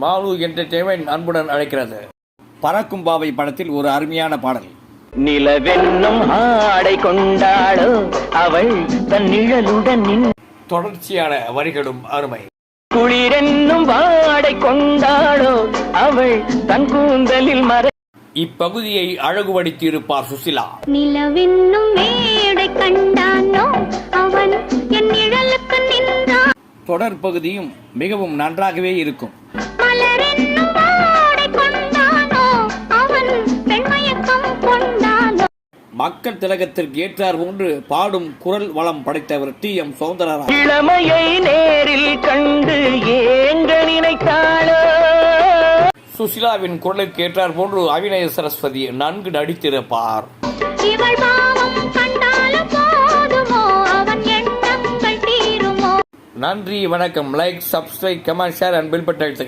Mall entertainment அன்புடன் அழைக்கிறது. பறக்கும் பாவை படத்தில் ஒரு அருமையான பாடல். நிலவென்னும் ஆடை கொண்டாளோ அவள் தன் நிழலுடன் தொடர்ச்சியான வரிகளும் அருமை. குளிரென்னும் வாடை கொண்டாளோ அவள் தன் கூந்தலில் மறை. இப்பகுதியை அழகுபடுத்தியிருப்பார் சுசிலா. நிலவென்னும் மேடை கண்டானோ அவன் என் நிழலுக்கு நின்றான். தொடர் பகுதியும் மிகவும் நன்றாகவே இருக்கும். மலரென்னும் வாடை கொண்டானோ அவன் பெண்மயக்கம் கொண்டானோ. மக்கள் திலகத்திற்கு ஏற்றார் போன்று பாடும் குரல் வளம் படைத்தவர் TM சௌந்தரராஜன். இளமையை நேரில் கண்டு ஏங்க நினைத்தாளோ. சுசிலாவின் குரலுக்கு ஏற்றார் போன்று அபிநய சரஸ்வதி நன்கு நடித்திருப்பார். இவள் பாவம் கண்டாலும் போதுமோ அவன் எண்ணங்கள் தீருமோ. நன்றி, வணக்கம். Like, subscribe, comment, share and bell button அழுத்துங்க.